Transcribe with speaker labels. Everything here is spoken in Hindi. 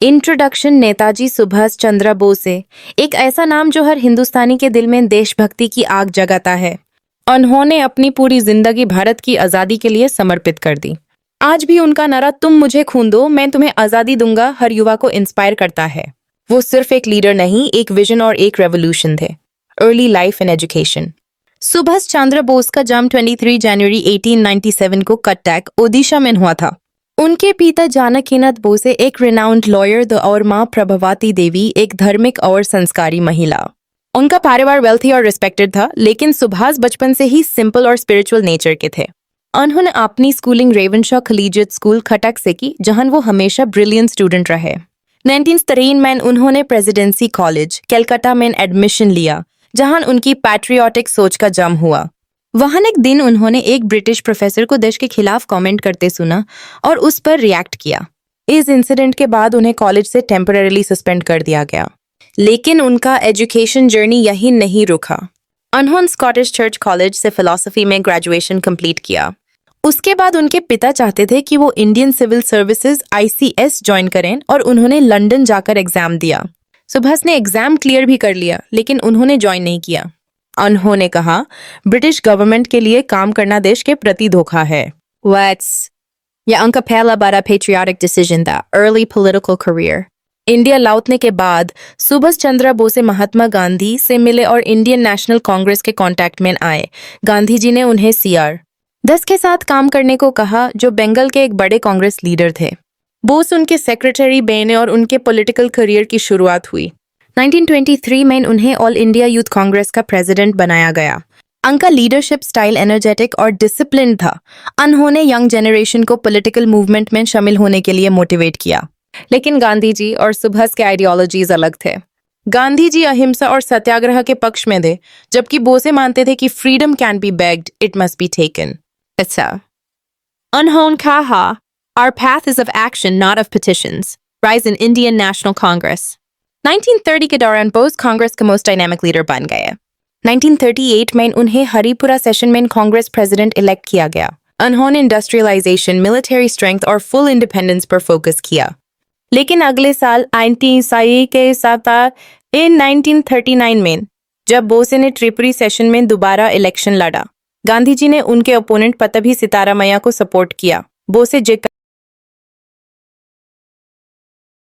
Speaker 1: इंट्रोडक्शन। नेताजी सुभाष चंद्र बोसे, एक ऐसा नाम जो हर हिंदुस्तानी के दिल में देशभक्ति की आग जगाता है। उन्होंने अपनी पूरी जिंदगी भारत की आज़ादी के लिए समर्पित कर दी। आज भी उनका नारा "तुम मुझे खून दो, मैं तुम्हें आज़ादी दूंगा" हर युवा को इंस्पायर करता है। वो सिर्फ एक लीडर नहीं, एक विजन और एक रेवोल्यूशन थे। Early life and education. Subhash Chandra Bose का जन्म 23 जनवरी 1897 को कटक, ओडिशा में हुआ था। उनके पिता जानकीनाथ बोसे एक रिनाउंड लॉयर और मां प्रभावती देवी एक धार्मिक और संस्कारी महिला। उनका परिवार वेल्थी और रिस्पेक्टेड था, लेकिन सुभाष बचपन से ही सिंपल और स्पिरिचुअल नेचर के थे। उन्होंने अपनी स्कूलिंग रेवनशॉ कॉलेजिएट स्कूल खटक से की, जहां वो हमेशा ब्रिलियंट स्टूडेंट रहे। 1913 में उन्होंने प्रेसिडेंसी कॉलेज कलकत्ता में एडमिशन लिया, जहां उनकी पैट्रियोटिक सोच का जन्म हुआ। वहां एक दिन उन्होंने एक ब्रिटिश प्रोफेसर को देश के खिलाफ कमेंट करते सुना और उस पर रिएक्ट किया। इस इंसिडेंट के बाद उन्हें कॉलेज से टेम्पररीली सस्पेंड कर दिया गया। लेकिन उनका एजुकेशन जर्नी यही नहीं रुका। उन्होंने स्कॉटिश चर्च कॉलेज से फिलॉसफी में ग्रेजुएशन कंप्लीट किया। उसके बाद उनके पिता चाहते थे कि वो Indian civil services ICS join करें और उन्होंने लंदन जाकर एग्जाम दिया। सुभाष ने एग्जाम क्लियर भी कर लिया, लेकिन उन्होंने ज्वाइन नहीं किया। उन्होंने कहा, ब्रिटिश गवर्नमेंट के लिए काम करना देश के प्रति धोखा है। यह उनका पहला बड़ा पेट्रियाटिक डिसीजन था। Early political career. इंडिया लौटने के बाद सुभाष चंद्र बोसे महात्मा गांधी से मिले और इंडियन नेशनल कांग्रेस के कांटेक्ट में आए। गांधी जी ने उन्हें CR10 के साथ काम करने को कहा, जो बंगाल के एक बड़े कांग्रेस लीडर थे। बोस उनके सेक्रेटरी बने और उनके पॉलिटिकल करियर की शुरुआत हुई। 1923 में उन्हें ऑल इंडिया यूथ कांग्रेस का प्रेसिडेंट बनाया गया। उनका लीडरशिप स्टाइल एनर्जेटिक और डिसिप्लिन था। उन्होंने यंग जनरेशन को पॉलिटिकल मूवमेंट में शामिल होने के लिए मोटिवेट किया। लेकिन गांधी जी और सुभाष के आइडियोलॉजीज अलग थे। गांधी जी अहिंसा और सत्याग्रह के पक्ष में थे, जबकि बोसे मानते थे कि freedom can be bagged, it must be taken. उन्होंने कहा, "Our path is of action, not of petitions." Rise in Indian National Congress। 1930 के दौरान बोस कांग्रेस का मोस्ट डायनामिक लीडर बन गए। 1938 में उन्हें हरिपुरा सेशन में कांग्रेस प्रेसिडेंट इलेक्ट किया गया। उन्होंने इंडस्ट्रियलाइजेशन, मिलिट्री स्ट्रेंथ और फुल इंडिपेंडेंस पर फोकस किया। लेकिन अगले साल 1939 में जब बोसे ने त्रिपुरी सेशन में दोबारा इलेक्शन लड़ा, गांधी जी ने उनके ओपोनेंट पतभी सितारामैया को सपोर्ट किया। बोसे